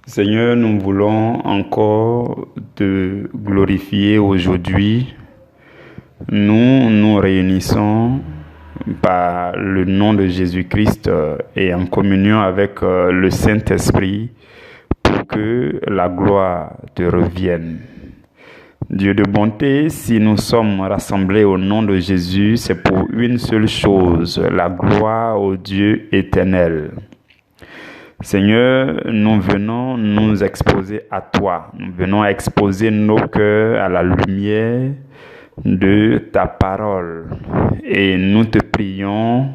Seigneur, nous voulons encore te glorifier aujourd'hui. Nous nous réunissons par le nom de Jésus-Christ et en communion avec le Saint-Esprit pour que la gloire te revienne. Dieu de bonté, si nous sommes rassemblés au nom de Jésus, c'est pour une seule chose, la gloire au Dieu éternel. Seigneur, nous venons nous exposer à toi. Nous venons exposer nos cœurs à la lumière de ta parole. Et nous te prions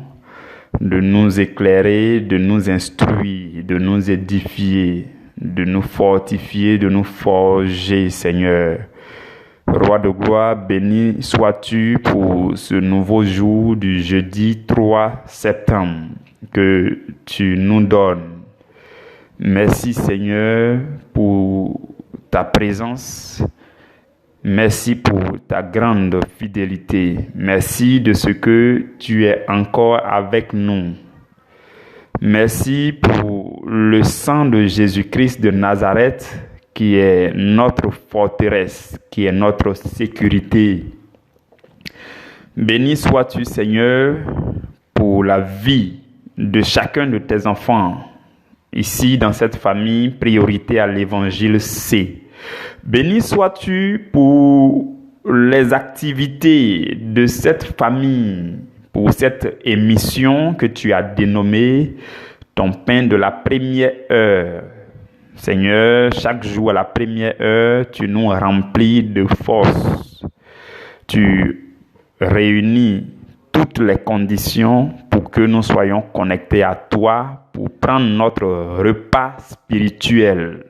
de nous éclairer, de nous instruire, de nous édifier, de nous fortifier, de nous forger, Seigneur. Roi de gloire, béni sois-tu pour ce nouveau jour du jeudi 3 septembre que tu nous donnes. Merci Seigneur pour ta présence. Merci pour ta grande fidélité. Merci de ce que tu es encore avec nous. Merci pour le sang de Jésus-Christ de Nazareth qui est notre forteresse, qui est notre sécurité. Béni sois-tu Seigneur pour la vie de chacun de tes enfants. Ici, dans cette famille, priorité à l'évangile C. Béni sois-tu pour les activités de cette famille, pour cette émission que tu as dénommée ton pain de la première heure. Seigneur, chaque jour à la première heure, tu nous remplis de force. Tu réunis toutes les conditions pour que nous soyons connectés à toi pour prendre notre repas spirituel.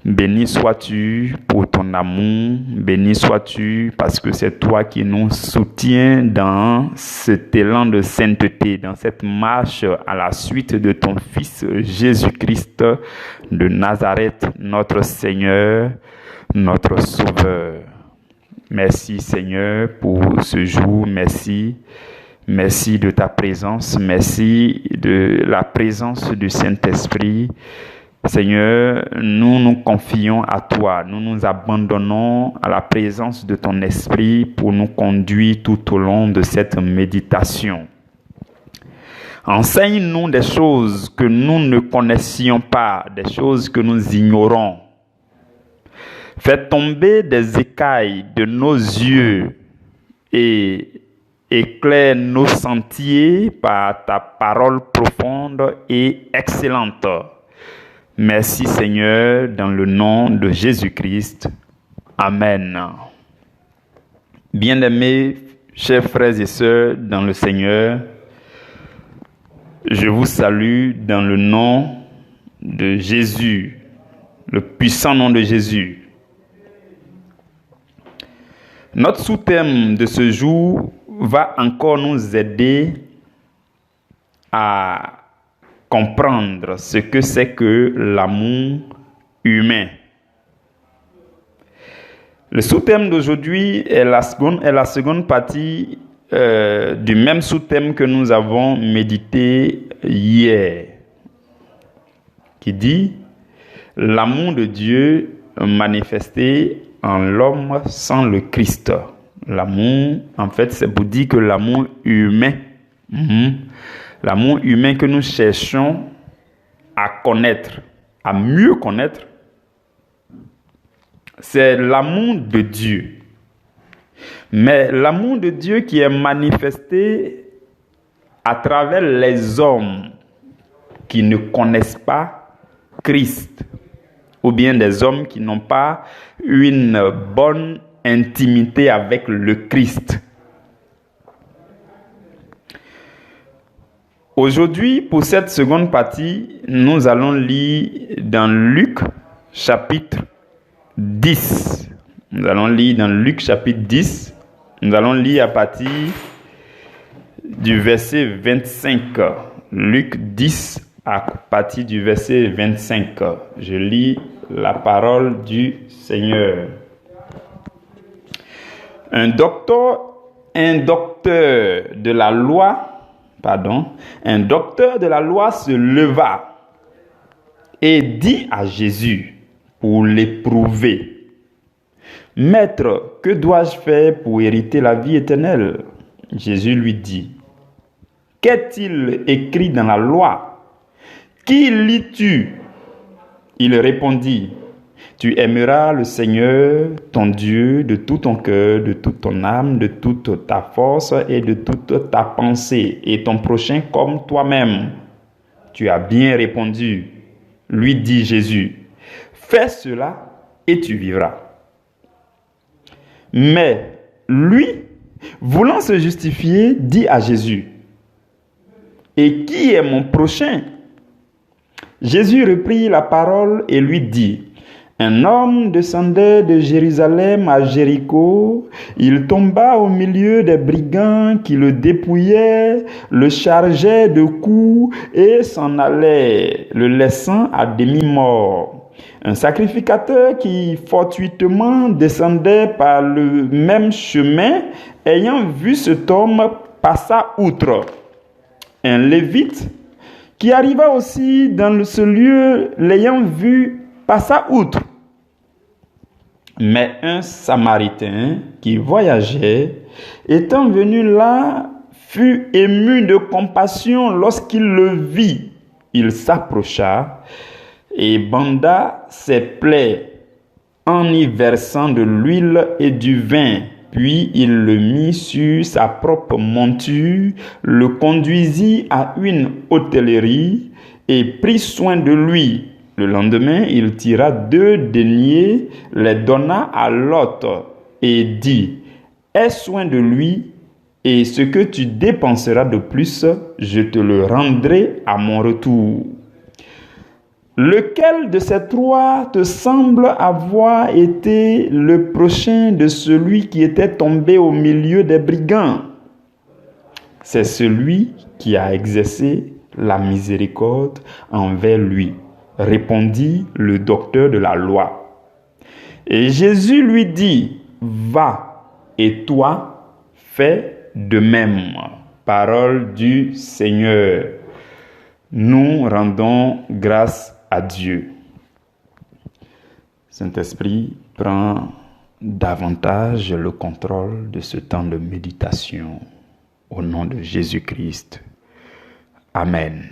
Béni sois-tu pour ton amour, béni sois-tu parce que c'est toi qui nous soutiens dans cet élan de sainteté, dans cette marche à la suite de ton Fils Jésus-Christ de Nazareth, notre Seigneur, notre Sauveur. Merci Seigneur pour ce jour, merci. Merci de ta présence, merci de la présence du Saint-Esprit. Seigneur, nous nous confions à toi, nous nous abandonnons à la présence de ton Esprit pour nous conduire tout au long de cette méditation. Enseigne-nous des choses que nous ne connaissions pas, des choses que nous ignorons. Fais tomber des écailles de nos yeux et éclaire nos sentiers par ta parole profonde et excellente. Merci Seigneur, dans le nom de Jésus-Christ. Amen. Bien-aimés, chers frères et sœurs dans le Seigneur, je vous salue dans le nom de Jésus, le puissant nom de Jésus. Notre sous-thème de ce jour va encore nous aider à comprendre ce que c'est que l'amour humain. Le sous-thème d'aujourd'hui est la seconde partie du même sous-thème que nous avons médité hier, qui dit « L'amour de Dieu manifesté en l'homme sans le Christ ». L'amour, en fait, c'est pour dire que l'amour humain, l'amour humain que nous cherchons à connaître, à mieux connaître, c'est l'amour de Dieu. Mais l'amour de Dieu qui est manifesté à travers les hommes qui ne connaissent pas Christ, ou bien des hommes qui n'ont pas une bonne intimité avec le Christ. Aujourd'hui, pour cette seconde partie, nous allons lire dans Luc chapitre 10. Nous allons lire dans Luc chapitre 10. Nous allons lire à partir du verset 25. Luc 10 à partir du verset 25. Je lis la parole du Seigneur. Un docteur de la loi se leva et dit à Jésus pour l'éprouver: Maître, que dois-je faire pour hériter la vie éternelle? Jésus lui dit: Qu'est-il écrit dans la loi? Qui lis-tu? Il répondit: Tu aimeras le Seigneur, ton Dieu, de tout ton cœur, de toute ton âme, de toute ta force et de toute ta pensée, et ton prochain comme toi-même. Tu as bien répondu, lui dit Jésus. Fais cela et tu vivras. Mais lui, voulant se justifier, dit à Jésus: Et qui est mon prochain? Jésus reprit la parole et lui dit: Un homme descendait de Jérusalem à Jéricho. Il tomba au milieu des brigands qui le dépouillaient, le chargeaient de coups et s'en allait, le laissant à demi-mort. Un sacrificateur qui fortuitement descendait par le même chemin, ayant vu cet homme, passa outre. Un lévite qui arriva aussi dans ce lieu, l'ayant vu, passa outre. Mais un Samaritain qui voyageait, étant venu là, fut ému de compassion lorsqu'il le vit. Il s'approcha et banda ses plaies en y versant de l'huile et du vin. Puis il le mit sur sa propre monture, le conduisit à une hôtellerie et prit soin de lui. Le lendemain, il tira 2 deniers, les donna à l'hôte et dit: Aie soin de lui, et ce que tu dépenseras de plus, je te le rendrai à mon retour. Lequel de ces 3 te semble avoir été le prochain de celui qui était tombé au milieu des brigands? C'est celui qui a exercé la miséricorde envers lui, répondit le docteur de la loi. Et Jésus lui dit: Va, et toi, fais de même. Parole du Seigneur. Nous rendons grâce à Dieu. Saint-Esprit, prends davantage le contrôle de ce temps de méditation. Au nom de Jésus-Christ. Amen.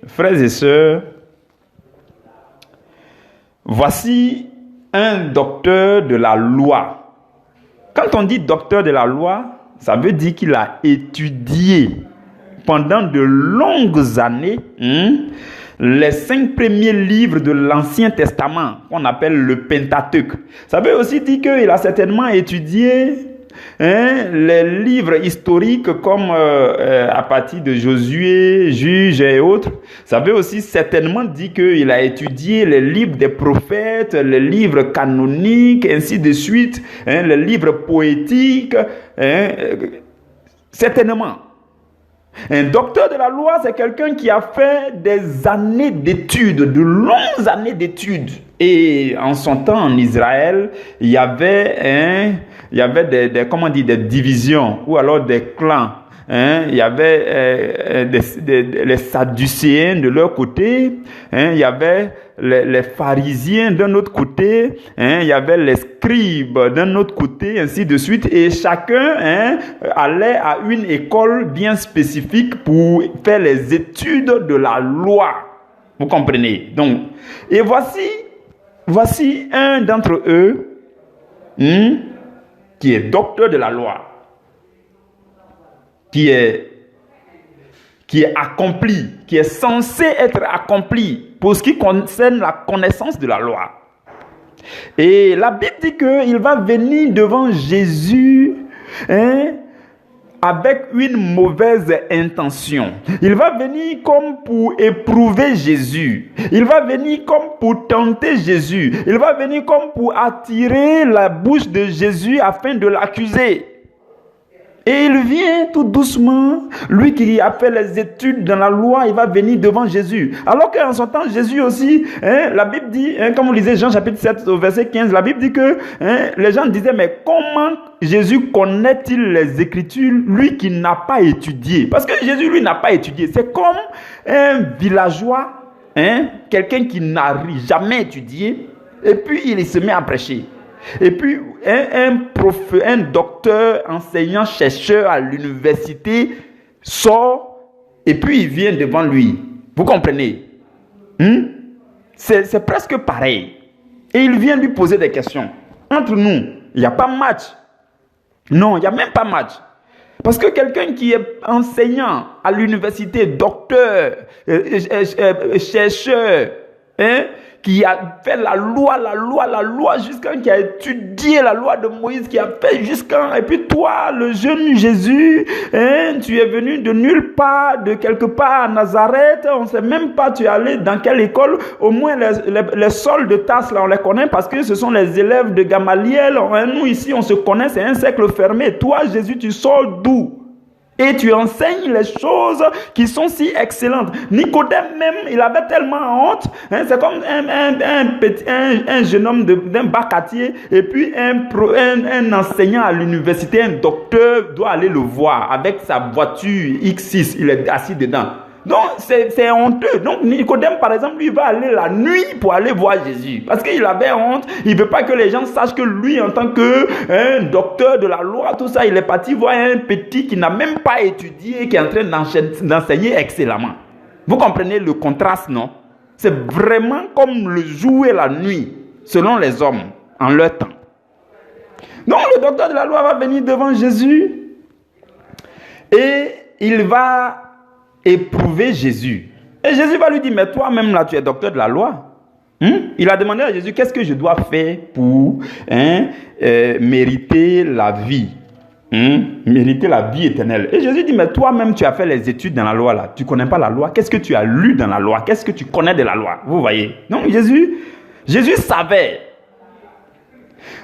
Frères et sœurs, voici un docteur de la loi. Quand on dit docteur de la loi, ça veut dire qu'il a étudié pendant de longues années les 5 premiers livres de l'Ancien Testament, qu'on appelle le Pentateuque. Ça veut aussi dire qu'il a certainement étudié les livres historiques comme à partir de Josué, Juges et autres. Ça veut aussi certainement dire qu'il a étudié les livres des prophètes, les livres canoniques, ainsi de suite, les livres poétiques, certainement. Un docteur de la loi, c'est quelqu'un qui a fait des années d'études, de longues années d'études. Et en son temps, en Israël, il y avait des divisions ou alors des clans. Il y avait les Sadducéens de leur côté, il y avait les pharisiens d'un autre côté, il y avait les scribes d'un autre côté, ainsi de suite. Et chacun allait à une école bien spécifique pour faire les études de la loi. Vous comprenez? Donc, et voici un d'entre eux qui est docteur de la loi, qui est accompli, qui est censé être accompli pour ce qui concerne la connaissance de la loi. Et la Bible dit qu'il va venir devant Jésus avec une mauvaise intention. Il va venir comme pour éprouver Jésus. Il va venir comme pour tenter Jésus. Il va venir comme pour attirer la bouche de Jésus afin de l'accuser. Et il vient tout doucement, lui qui a fait les études dans la loi, il va venir devant Jésus. Alors qu'en son temps, Jésus aussi, la Bible dit, comme vous lisez Jean chapitre 7 au verset 15, la Bible dit que les gens disaient, mais comment Jésus connaît-il les Écritures, lui qui n'a pas étudié? Parce que Jésus, lui, n'a pas étudié. C'est comme un villageois, quelqu'un qui n'a jamais étudié, et puis il se met à prêcher. Et puis, un docteur, enseignant, chercheur à l'université sort et puis il vient devant lui. Vous comprenez? C'est presque pareil. Et il vient lui poser des questions. Entre nous, il n'y a pas match. Non, il n'y a même pas match. Parce que quelqu'un qui est enseignant à l'université, docteur, chercheur, qui a fait la loi, jusqu'à qui a étudié la loi de Moïse, qui a fait jusqu'à... Et puis toi, le jeune Jésus, tu es venu de nulle part, de quelque part à Nazareth, on ne sait même pas tu es allé dans quelle école, au moins les sols de Tasse, là, on les connaît parce que ce sont les élèves de Gamaliel, nous ici, on se connaît, c'est un cercle fermé. Toi, Jésus, tu sors d'où? Et tu enseignes les choses qui sont si excellentes. Nicodème même, il avait tellement honte. C'est comme un jeune homme d'un bac-quartier. Et puis un enseignant à l'université, un docteur doit aller le voir avec sa voiture X6. Il est assis dedans. Donc c'est honteux. Donc Nicodème par exemple, lui va aller la nuit pour aller voir Jésus. Parce qu'il avait honte. Il ne veut pas que les gens sachent que lui en tant que docteur de la loi, tout ça, il est parti voir un petit qui n'a même pas étudié, qui est en train d'enseigner excellemment. Vous comprenez le contraste, non? C'est vraiment comme le jour et la nuit, selon les hommes, en leur temps. Donc le docteur de la loi va venir devant Jésus et il va éprouver Jésus. Et Jésus va lui dire, mais toi-même là, tu es docteur de la loi. Il a demandé à Jésus, qu'est-ce que je dois faire pour mériter la vie? Mériter la vie éternelle. Et Jésus dit, mais toi-même, tu as fait les études dans la loi là. Tu ne connais pas la loi. Qu'est-ce que tu as lu dans la loi? Qu'est-ce que tu connais de la loi? Vous voyez? Donc Jésus savait.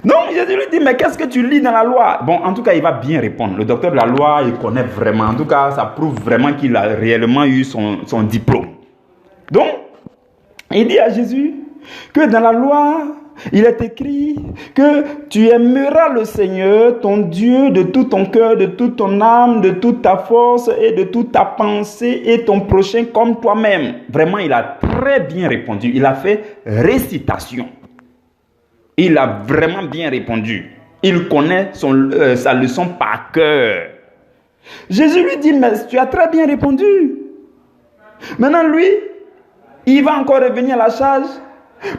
Donc Jésus lui dit, mais qu'est-ce que tu lis dans la loi? Bon, en tout cas, il va bien répondre. Le docteur de la loi, il connaît vraiment. En tout cas, ça prouve vraiment qu'il a réellement eu son diplôme. Donc, il dit à Jésus que dans la loi, il est écrit que tu aimeras le Seigneur, ton Dieu, de tout ton cœur, de toute ton âme, de toute ta force et de toute ta pensée et ton prochain comme toi-même. Vraiment, il a très bien répondu. Il a fait récitation. Il a vraiment bien répondu. Il connaît sa leçon par cœur. Jésus lui dit, mais tu as très bien répondu. Maintenant, lui, il va encore revenir à la charge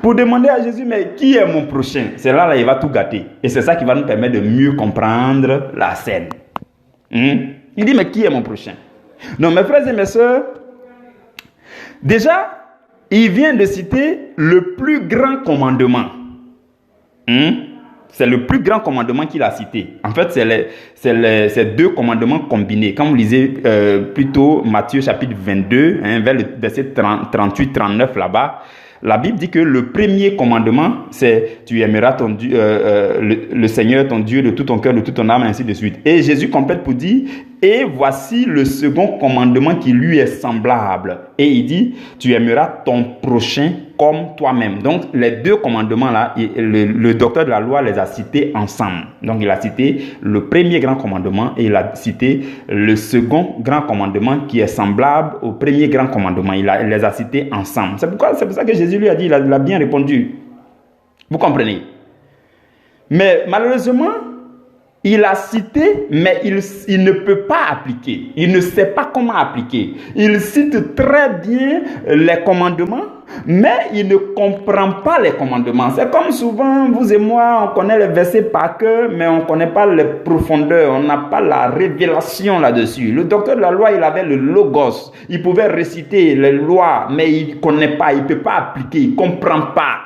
pour demander à Jésus, mais qui est mon prochain? C'est là, il va tout gâter. Et c'est ça qui va nous permettre de mieux comprendre la scène. Il dit, mais qui est mon prochain? Donc, mes frères et mes sœurs, déjà, il vient de citer le plus grand commandement. C'est le plus grand commandement qu'il a cité. En fait, c'est deux commandements combinés. Quand vous lisez plutôt Matthieu chapitre 22, vers le verset 38-39 là-bas, la Bible dit que le premier commandement, c'est tu aimeras ton Dieu, le Seigneur, ton Dieu, de tout ton cœur, de toute ton âme, ainsi de suite. Et Jésus complète pour dire, et voici le second commandement qui lui est semblable. Et il dit, tu aimeras ton prochain comme toi-même. Donc, les deux commandements-là, le docteur de la loi les a cités ensemble. Donc, il a cité le premier grand commandement et il a cité le second grand commandement qui est semblable au premier grand commandement. Il les a cités ensemble. C'est pour ça que Jésus lui a dit, il a bien répondu. Vous comprenez? Mais malheureusement, il a cité, mais il ne peut pas appliquer. Il ne sait pas comment appliquer. Il cite très bien les commandements, mais il ne comprend pas les commandements. C'est comme souvent, vous et moi, on connaît les versets par cœur, mais on ne connaît pas les profondeurs. On n'a pas la révélation là-dessus. Le docteur de la loi, il avait le logos. Il pouvait réciter les lois, mais il ne connaît pas, il ne peut pas appliquer, il ne comprend pas.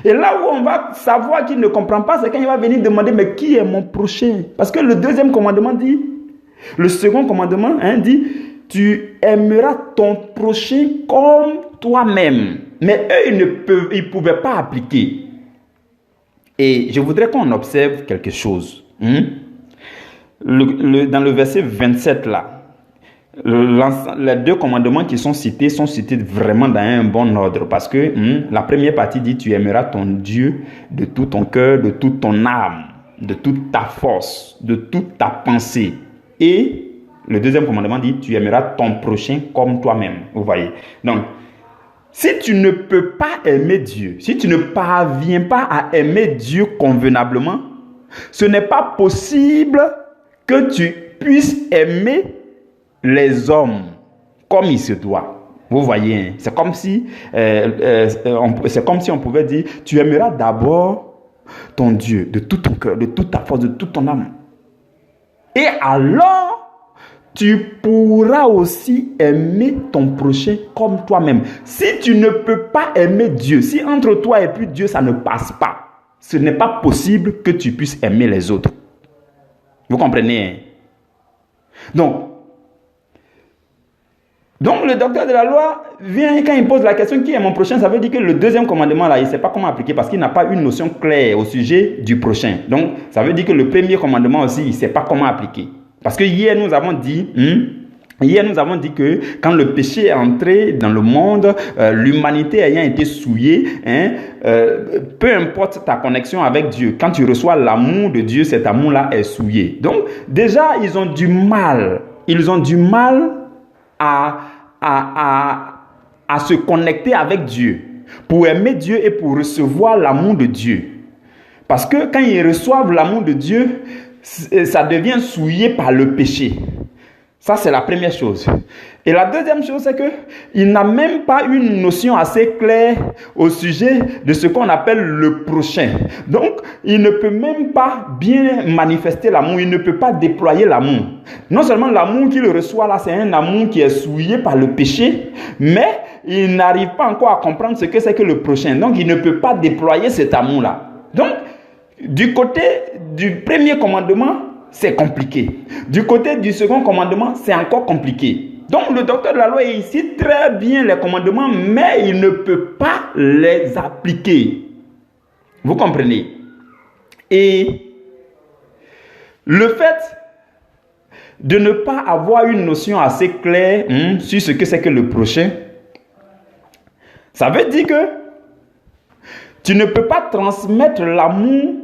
Et là où on va savoir qu'il ne comprend pas, c'est quand il va venir demander, mais qui est mon prochain? Parce que le deuxième commandement dit, le second commandement dit, tu aimeras ton prochain comme toi-même. Mais eux, ils ne pouvaient pas appliquer. Et je voudrais qu'on observe quelque chose. dans le verset 27 là, les deux commandements qui sont cités vraiment dans un bon ordre, parce que la première partie dit: tu aimeras ton Dieu de tout ton cœur, de toute ton âme, de toute ta force, de toute ta pensée. Et le deuxième commandement dit: tu aimeras ton prochain comme toi-même. Vous voyez? Donc, si tu ne peux pas aimer Dieu, si tu ne parviens pas à aimer Dieu convenablement, ce n'est pas possible que tu puisses aimer les hommes comme il se doit. Vous voyez, hein? C'est comme si on pouvait dire: tu aimeras d'abord ton Dieu de tout ton cœur, de toute ta force, de toute ton âme. Et alors, tu pourras aussi aimer ton prochain comme toi-même. Si tu ne peux pas aimer Dieu, si entre toi et puis Dieu ça ne passe pas, ce n'est pas possible que tu puisses aimer les autres. Vous comprenez, hein? Donc, le docteur de la loi vient, quand il pose la question: qui est mon prochain? Ça veut dire que le deuxième commandement là, il ne sait pas comment appliquer, parce qu'il n'a pas une notion claire au sujet du prochain. Donc, ça veut dire que le premier commandement aussi, il ne sait pas comment appliquer. Parce que hier, nous avons dit que quand le péché est entré dans le monde, l'humanité ayant été souillée, peu importe ta connexion avec Dieu, quand tu reçois l'amour de Dieu, cet amour-là est souillé. Donc, déjà, ils ont du mal à se connecter avec Dieu, pour aimer Dieu et pour recevoir l'amour de Dieu. Parce que quand ils reçoivent l'amour de Dieu, ça devient souillé par le péché. Ça, c'est la première chose. Et la deuxième chose, c'est qu'il n'a même pas une notion assez claire au sujet de ce qu'on appelle le prochain. Donc, il ne peut même pas bien manifester l'amour, il ne peut pas déployer l'amour. Non seulement l'amour qu'il reçoit là, c'est un amour qui est souillé par le péché, mais il n'arrive pas encore à comprendre ce que c'est que le prochain. Donc, il ne peut pas déployer cet amour-là. Donc, du côté du premier commandement, c'est compliqué. Du côté du second commandement, c'est encore compliqué. Donc, le docteur de la loi, il cite très bien les commandements, mais il ne peut pas les appliquer. Vous comprenez? Et le fait de ne pas avoir une notion assez claire sur ce que c'est que le prochain, ça veut dire que tu ne peux pas transmettre l'amour.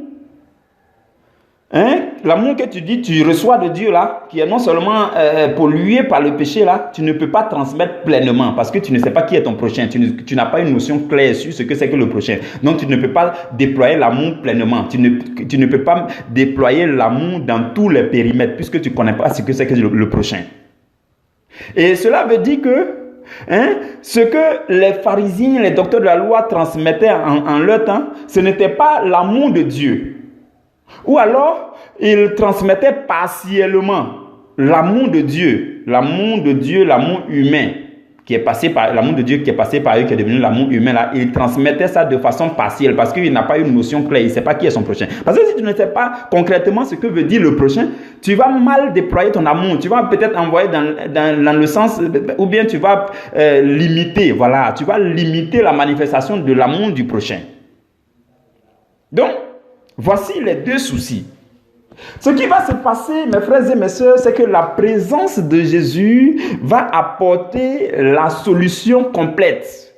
L'amour que tu dis, tu reçois de Dieu là, qui est non seulement pollué par le péché là, tu ne peux pas transmettre pleinement, parce que tu ne sais pas qui est ton prochain, tu n'as pas une notion claire sur ce que c'est que le prochain. Donc tu ne peux pas déployer l'amour pleinement, tu ne peux pas déployer l'amour dans tous les périmètres, puisque tu ne connais pas ce que c'est que le prochain. Et cela veut dire que ce que les pharisiens, les docteurs de la loi transmettaient en leur temps, ce n'était pas l'amour de Dieu. Ou alors, ils transmettaient partiellement l'amour de Dieu, l'amour humain qui est passé par l'amour de Dieu qui est passé par eux, qui est devenu l'amour humain là. Ils transmettaient ça de façon partielle parce qu'il n'a pas une notion claire, il ne sait pas qui est son prochain. Parce que si tu ne sais pas concrètement ce que veut dire le prochain, tu vas mal déployer ton amour. Tu vas peut-être envoyer dans le sens, ou bien tu vas limiter, voilà, tu vas limiter la manifestation de l'amour du prochain. Donc, voici les deux soucis. Ce qui va se passer, mes frères et mes sœurs, c'est que la présence de Jésus va apporter la solution complète.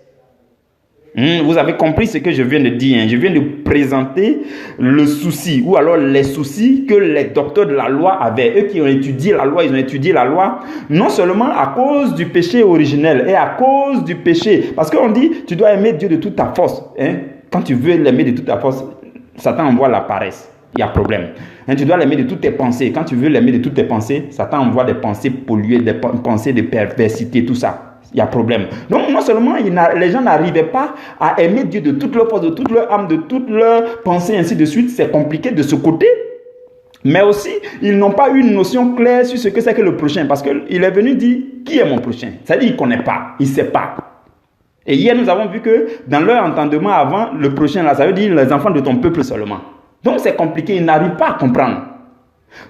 Vous avez compris ce que je viens de dire. Je viens de présenter le souci, ou alors les soucis que les docteurs de la loi avaient. Eux qui ont étudié la loi, ils ont étudié la loi non seulement à cause du péché originel et à cause du péché. Parce qu'on dit, tu dois aimer Dieu de toute ta force. Quand tu veux l'aimer de toute ta force, Satan envoie la paresse. Il y a problème. Tu dois l'aimer de toutes tes pensées. Quand tu veux l'aimer de toutes tes pensées, Satan envoie des pensées polluées, des pensées de perversité, tout ça. Il y a problème. Donc, non seulement les gens n'arrivaient pas à aimer Dieu de toute leur force, de toute leur âme, de toute leur pensée, ainsi de suite. C'est compliqué de ce côté. Mais aussi, ils n'ont pas eu une notion claire sur ce que c'est que le prochain. Parce qu'il est venu dire, qui est mon prochain? C'est-à-dire qu'il ne connaît pas, il ne sait pas. Et hier, nous avons vu que dans leur entendement avant, le prochain, là, ça veut dire les enfants de ton peuple seulement. Donc, c'est compliqué, ils n'arrivent pas à comprendre.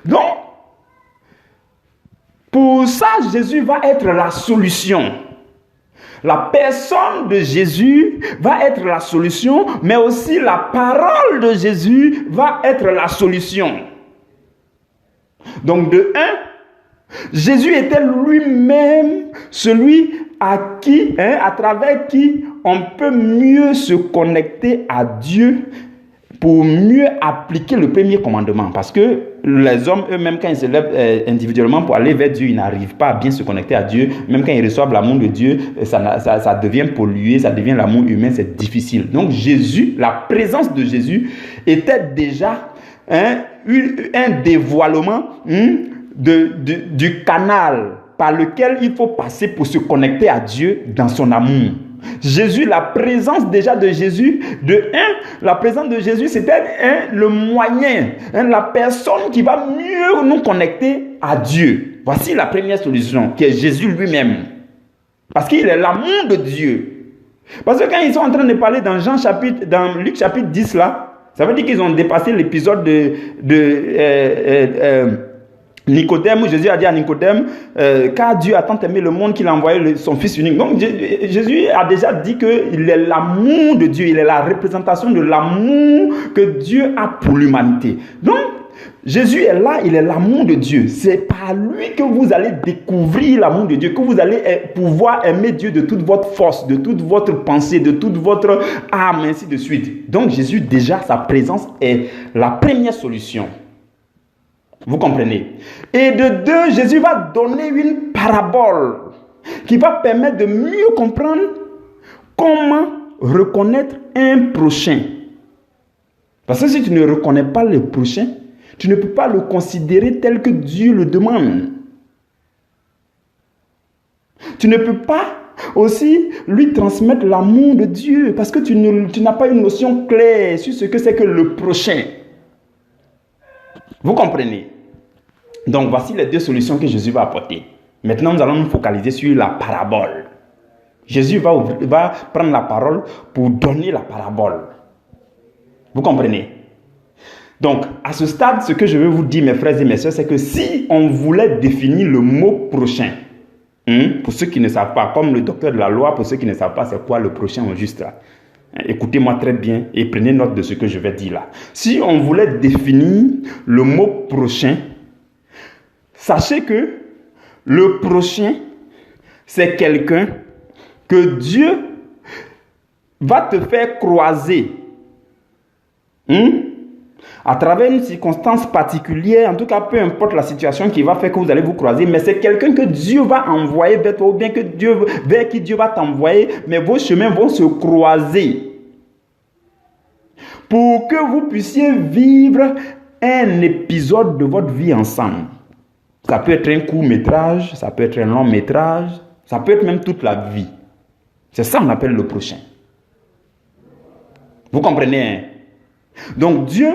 Donc, pour ça, Jésus va être la solution. La personne de Jésus va être la solution, mais aussi la parole de Jésus va être la solution. Donc de un, Jésus était lui-même celui à travers qui on peut mieux se connecter à Dieu pour mieux appliquer le premier commandement. Parce que les hommes eux-mêmes, quand ils se lèvent individuellement pour aller vers Dieu, ils n'arrivent pas à bien se connecter à Dieu. Même quand ils reçoivent l'amour de Dieu, ça devient pollué, ça devient l'amour humain, c'est difficile. Donc Jésus, la présence de Jésus était déjà un dévoilement du canal par lequel il faut passer pour se connecter à Dieu dans son amour. Jésus, la présence déjà de Jésus, la présence de Jésus, c'était le moyen, la personne qui va mieux nous connecter à Dieu. Voici la première solution, qui est Jésus lui-même. Parce qu'il est l'amour de Dieu. Parce que quand ils sont en train de parler dans Luc chapitre 10 là, ça veut dire qu'ils ont dépassé l'épisode de Nicodème, où Jésus a dit à Nicodème, car Dieu a tant aimé le monde qu'il a envoyé son Fils unique. Donc Jésus a déjà dit qu'il est l'amour de Dieu, il est la représentation de l'amour que Dieu a pour l'humanité. Donc Jésus est là, il est l'amour de Dieu. C'est par lui que vous allez découvrir l'amour de Dieu, que vous allez pouvoir aimer Dieu de toute votre force, de toute votre pensée, de toute votre âme, ainsi de suite. Donc Jésus, déjà, sa présence est la première solution. Vous comprenez? Et de deux, Jésus va donner une parabole qui va permettre de mieux comprendre comment reconnaître un prochain. Parce que si tu ne reconnais pas le prochain, tu ne peux pas le considérer tel que Dieu le demande. Tu ne peux pas aussi lui transmettre l'amour de Dieu parce que tu n'as pas une notion claire sur ce que c'est que le prochain. Vous comprenez? Donc, voici les deux solutions que Jésus va apporter. Maintenant, nous allons nous focaliser sur la parabole. Jésus va prendre la parole pour donner la parabole. Vous comprenez? Donc, à ce stade, ce que je veux vous dire, mes frères et mes sœurs, c'est que si on voulait définir le mot prochain, pour ceux qui ne savent pas, comme le docteur de la loi, pour ceux qui ne savent pas c'est quoi le prochain au juste là, écoutez-moi très bien et prenez note de ce que je vais dire là. Si on voulait définir le mot prochain, sachez que le prochain, c'est quelqu'un que Dieu va te faire croiser à travers une circonstance particulière, en tout cas peu importe la situation qui va faire que vous allez vous croiser, mais c'est quelqu'un que Dieu va envoyer vers toi ou bien vers qui Dieu va t'envoyer, mais vos chemins vont se croiser pour que vous puissiez vivre un épisode de votre vie ensemble. Ça peut être un court métrage, ça peut être un long métrage, ça peut être même toute la vie. C'est ça qu'on appelle le prochain. Vous comprenez, hein? Donc Dieu,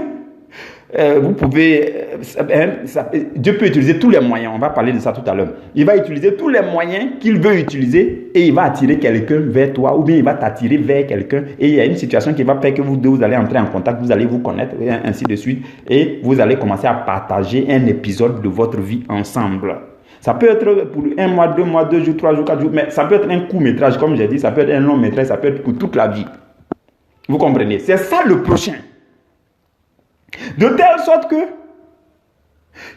Dieu peut utiliser tous les moyens, on va parler de ça tout à l'heure. Il va utiliser tous les moyens qu'il veut utiliser et il va attirer quelqu'un vers toi ou bien il va t'attirer vers quelqu'un et il y a une situation qui va faire que vous deux, vous allez entrer en contact, vous allez vous connaître et ainsi de suite et vous allez commencer à partager un épisode de votre vie ensemble. Ça peut être pour 1 mois, 2 mois, 2 jours, 3 jours, 4 jours, mais ça peut être un court métrage comme j'ai dit, ça peut être un long métrage, ça peut être pour toute la vie. Vous comprenez? C'est ça le prochain. De telle sorte que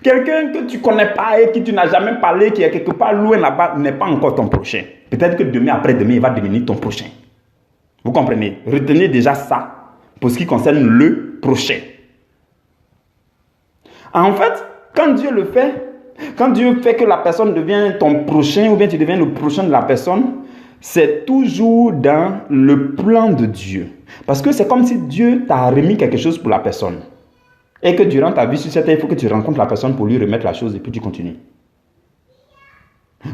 quelqu'un que tu ne connais pas et qui tu n'as jamais parlé, qui est quelque part loin là-bas, n'est pas encore ton prochain. Peut-être que demain, après-demain, il va devenir ton prochain. Vous comprenez? Retenez déjà ça pour ce qui concerne le prochain. En fait, quand Dieu le fait, quand Dieu fait que la personne devient ton prochain ou bien tu deviens le prochain de la personne, c'est toujours dans le plan de Dieu. Parce que c'est comme si Dieu t'a remis quelque chose pour la personne. Et que durant ta vie sur cette terre, il faut que tu rencontres la personne pour lui remettre la chose et puis tu continues.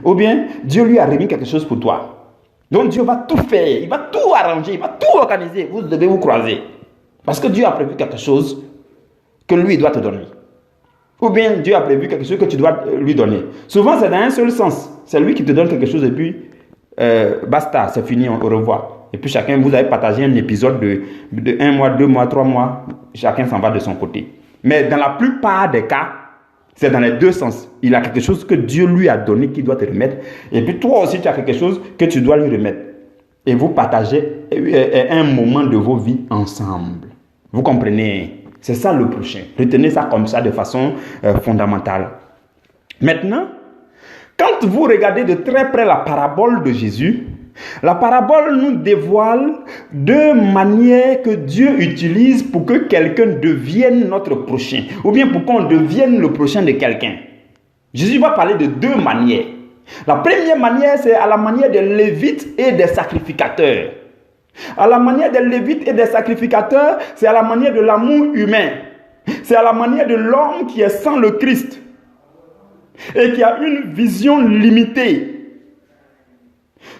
Ou bien, Dieu lui a remis quelque chose pour toi. Donc Dieu va tout faire, il va tout arranger, il va tout organiser. Vous devez vous croiser. Parce que Dieu a prévu quelque chose que lui doit te donner. Ou bien Dieu a prévu quelque chose que tu dois lui donner. Souvent, c'est dans un seul sens. C'est lui qui te donne quelque chose et puis basta, c'est fini, au revoir. Et puis chacun, vous avez partagé un épisode de 1 mois, 2 mois, 3 mois. Chacun s'en va de son côté. Mais dans la plupart des cas, c'est dans les deux sens. Il a quelque chose que Dieu lui a donné qu'il doit te remettre. Et puis toi aussi, tu as quelque chose que tu dois lui remettre. Et vous partagez un moment de vos vies ensemble. Vous comprenez? C'est ça le prochain. Retenez ça comme ça de façon fondamentale. Maintenant, quand vous regardez de très près la parabole de Jésus, la parabole nous dévoile deux manières que Dieu utilise pour que quelqu'un devienne notre prochain, ou bien pour qu'on devienne le prochain de quelqu'un. Jésus va parler de deux manières. La première manière, c'est à la manière des Lévites et des sacrificateurs. À la manière des Lévites et des sacrificateurs, c'est à la manière de l'amour humain. C'est à la manière de l'homme qui est sans le Christ et qui a une vision limitée.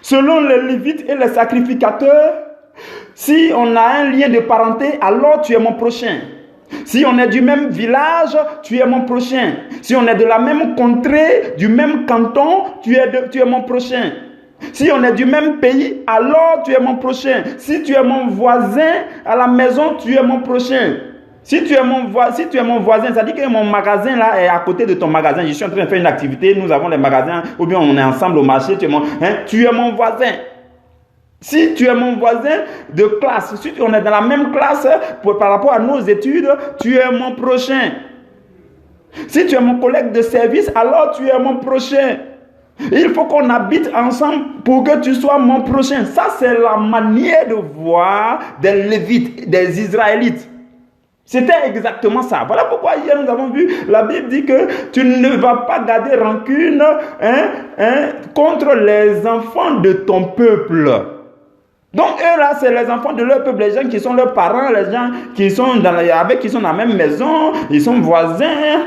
Selon les Lévites et les sacrificateurs, si on a un lien de parenté, alors tu es mon prochain. Si on est du même village, tu es mon prochain. Si on est de la même contrée, du même canton, tu es mon prochain. Si on est du même pays, alors tu es mon prochain. Si tu es mon voisin à la maison, tu es mon prochain. Si tu es mon voisin, ça dit que mon magasin là est à côté de ton magasin. Je suis en train de faire une activité, nous avons des magasins, ou bien on est ensemble au marché, tu es mon voisin. Si tu es mon voisin de classe, si on est dans la même classe par rapport à nos études, tu es mon prochain. Si tu es mon collègue de service, alors tu es mon prochain. Il faut qu'on habite ensemble pour que tu sois mon prochain. Ça, c'est la manière de voir des Lévites, des Israélites. C'était exactement ça. Voilà pourquoi hier nous avons vu, la Bible dit que tu ne vas pas garder rancune contre les enfants de ton peuple. Donc eux là, c'est les enfants de leur peuple, les gens qui sont leurs parents, les gens qui sont qui sont dans la même maison, ils sont voisins,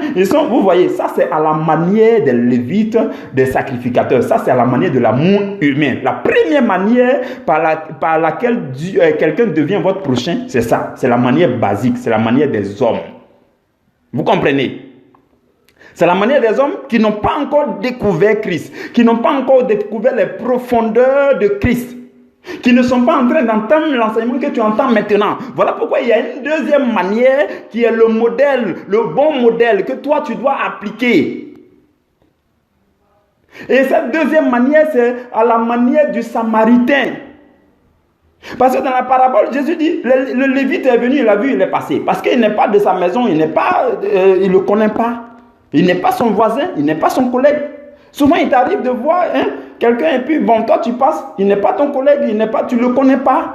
vous voyez, ça c'est à la manière des Lévites, des sacrificateurs, ça c'est à la manière de l'amour humain. La première manière par laquelle quelqu'un devient votre prochain, c'est ça, c'est la manière basique, c'est la manière des hommes. Vous comprenez? C'est la manière des hommes qui n'ont pas encore découvert Christ, qui n'ont pas encore découvert les profondeurs de Christ, qui ne sont pas en train d'entendre l'enseignement que tu entends maintenant. Voilà pourquoi il y a une deuxième manière qui est le modèle, le bon modèle que toi tu dois appliquer. Et cette deuxième manière, c'est à la manière du Samaritain. Parce que dans la parabole, Jésus dit, le Lévite est venu, il a vu, il est passé. Parce qu'il n'est pas de sa maison, il ne le connaît pas. Il n'est pas son voisin, il n'est pas son collègue. Souvent, il t'arrive de voir quelqu'un et puis, bon, toi, tu passes, il n'est pas ton collègue, tu ne le connais pas.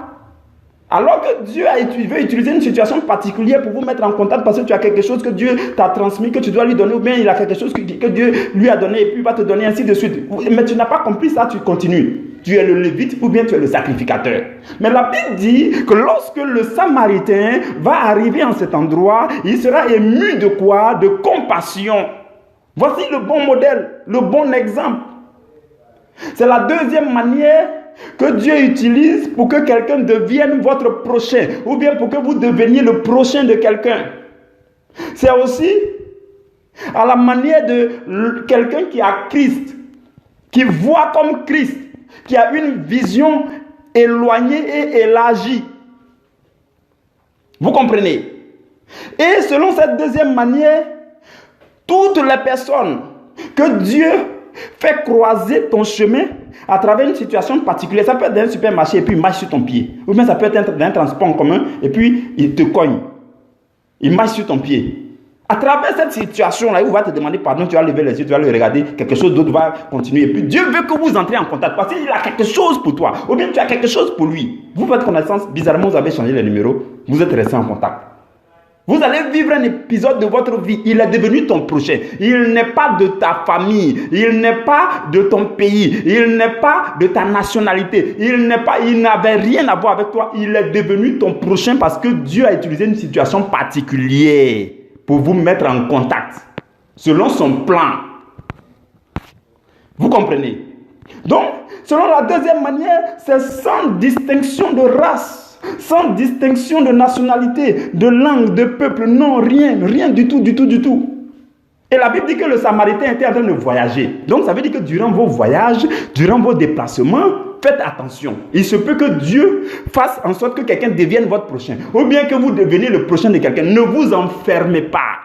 Alors que Dieu veut utiliser une situation particulière pour vous mettre en contact parce que tu as quelque chose que Dieu t'a transmis, que tu dois lui donner, ou bien il a quelque chose que Dieu lui a donné et puis il va te donner ainsi de suite. Mais tu n'as pas compris ça, tu continues. Tu es le Lévite ou bien tu es le sacrificateur. Mais la Bible dit que lorsque le Samaritain va arriver en cet endroit, il sera ému de quoi? De compassion. Voici le bon modèle, le bon exemple. C'est la deuxième manière que Dieu utilise pour que quelqu'un devienne votre prochain, ou bien pour que vous deveniez le prochain de quelqu'un. C'est aussi à la manière de quelqu'un qui a Christ, qui voit comme Christ, qui a une vision éloignée et élargie. Vous comprenez? Et selon cette deuxième manière, toutes les personnes que Dieu fait croiser ton chemin à travers une situation particulière, ça peut être dans un supermarché et puis il marche sur ton pied. Ou bien ça peut être dans un transport en commun et puis il te cogne. Il marche sur ton pied. À travers cette situation-là, il va te demander pardon, tu vas lever les yeux, tu vas le regarder, quelque chose d'autre va continuer. Et puis Dieu veut que vous entriez en contact parce qu'il a quelque chose pour toi. Ou bien tu as quelque chose pour lui. Vous faites connaissance, bizarrement vous avez changé les numéros, vous êtes restés en contact. Vous allez vivre un épisode de votre vie. Il est devenu ton prochain. Il n'est pas de ta famille. Il n'est pas de ton pays. Il n'est pas de ta nationalité. Il n'avait rien à voir avec toi. Il est devenu ton prochain parce que Dieu a utilisé une situation particulière pour vous mettre en contact selon son plan. Vous comprenez? Donc, selon la deuxième manière, c'est sans distinction de race. Sans distinction de nationalité, de langue, de peuple, non, rien du tout. Et la Bible dit que le Samaritain était en train de voyager. Donc ça veut dire que durant vos voyages, durant vos déplacements, faites attention. Il se peut que Dieu fasse en sorte que quelqu'un devienne votre prochain. Ou bien que vous deveniez le prochain de quelqu'un. Ne vous enfermez pas.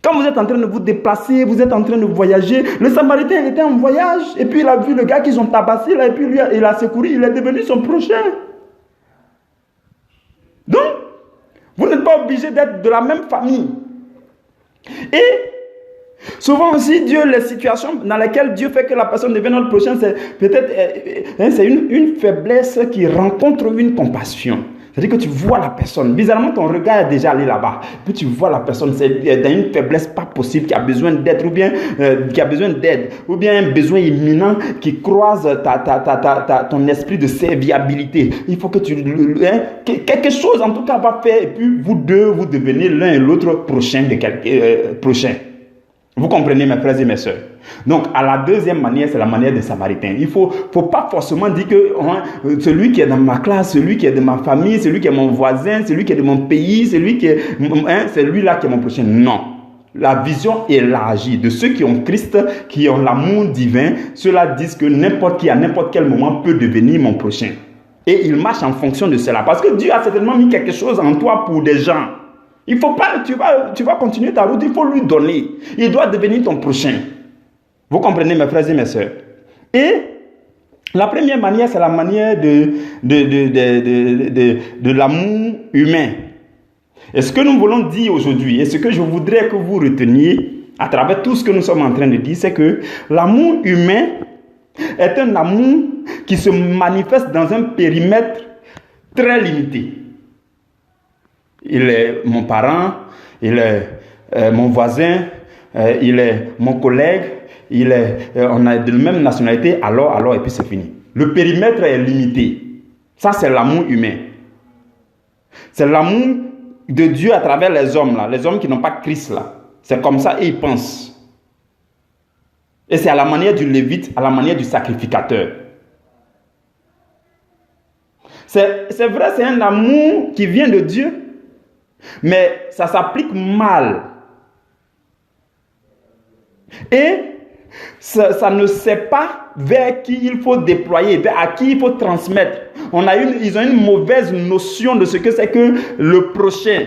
Quand vous êtes en train de vous déplacer, vous êtes en train de voyager, le Samaritain était en voyage, et puis il a vu le gars qu'ils ont tabassé, là, et puis lui, il a secouru, il est devenu son prochain. Donc, vous n'êtes pas pas obligé d'être de la même famille. Et souvent aussi, les situations dans lesquelles Dieu fait que la personne devienne notre prochain, c'est peut-être c'est une faiblesse qui rencontre une compassion. C'est-à-dire que tu vois la personne, bizarrement ton regard est déjà allé là-bas, puis tu vois la personne, c'est dans une faiblesse pas possible, qui a besoin d'être, ou bien qui a besoin d'aide, ou bien un besoin imminent qui croise ton esprit de serviabilité. Il faut que quelque chose en tout cas va faire, et puis vous deux, vous devenez l'un et l'autre prochain. Vous comprenez, mes frères et mes sœurs? Donc, à la deuxième manière, c'est la manière des Samaritains. Il ne faut pas forcément dire que celui qui est dans ma classe, celui qui est de ma famille, celui qui est mon voisin, celui qui est de mon pays, c'est lui-là qui est mon prochain. Non. La vision élargie de ceux qui ont Christ, qui ont l'amour divin, ceux-là disent que n'importe qui, à n'importe quel moment, peut devenir mon prochain. Et ils marchent en fonction de cela. Parce que Dieu a certainement mis quelque chose en toi pour des gens. Il faut pas, tu vas continuer ta route, il faut lui donner. Il doit devenir ton prochain. Vous comprenez, mes frères et mes sœurs? Et la première manière, c'est la manière de l'amour humain. Et ce que nous voulons dire aujourd'hui, et ce que je voudrais que vous reteniez à travers tout ce que nous sommes en train de dire, c'est que l'amour humain est un amour qui se manifeste dans un périmètre très limité. Il est mon parent, il est mon voisin, il est mon collègue, on a de la même nationalité, alors, et puis c'est fini. Le périmètre est limité. Ça, c'est l'amour humain. C'est l'amour de Dieu à travers les hommes, là, les hommes qui n'ont pas Christ, là. C'est comme ça et ils pensent. Et c'est à la manière du lévite, à la manière du sacrificateur. C'est vrai, c'est un amour qui vient de Dieu, mais ça s'applique mal. Et ça ne sait pas vers qui il faut déployer, à qui il faut transmettre. Ils ont une mauvaise notion de ce que c'est que le prochain.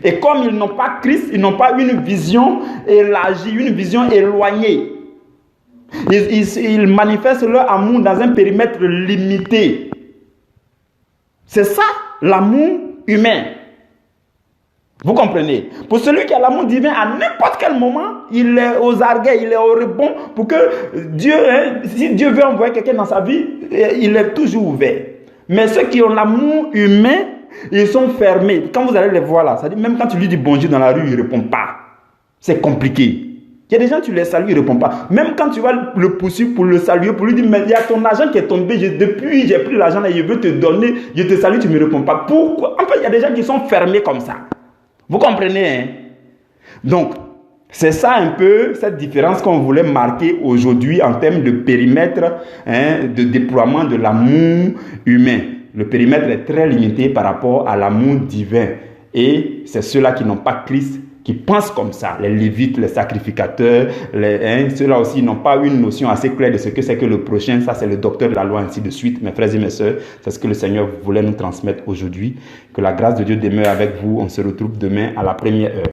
Et comme ils n'ont pas Christ, ils n'ont pas une vision élargie, une vision éloignée. Ils manifestent leur amour dans un périmètre limité. C'est ça l'amour humain. Vous comprenez? Pour celui qui a l'amour divin, à n'importe quel moment, il est aux arguets, il est au rebond pour que Dieu, si Dieu veut envoyer quelqu'un dans sa vie, il est toujours ouvert. Mais ceux qui ont l'amour humain, ils sont fermés. Quand vous allez les voir là, ça dit, même quand tu lui dis bonjour dans la rue, il ne répond pas. C'est compliqué. Il y a des gens, tu les salues, il ne répond pas. Même quand tu vas le poursuivre pour le saluer, pour lui dire, mais il y a ton argent qui est tombé, depuis j'ai pris l'argent et je veux te donner, je te salue, tu ne me réponds pas. Pourquoi? En fait, il y a des gens qui sont fermés comme ça. Vous comprenez, hein? Donc, c'est ça un peu cette différence qu'on voulait marquer aujourd'hui en termes de périmètre, de déploiement de l'amour humain. Le périmètre est très limité par rapport à l'amour divin. Et c'est ceux-là qui n'ont pas Christ qui pensent comme ça. Les lévites, les sacrificateurs, ceux-là aussi n'ont pas une notion assez claire de ce que c'est que le prochain. Ça, c'est le docteur de la loi, ainsi de suite. Mes frères et mes sœurs, c'est ce que le Seigneur voulait nous transmettre aujourd'hui. Que la grâce de Dieu demeure avec vous. On se retrouve demain à la première heure.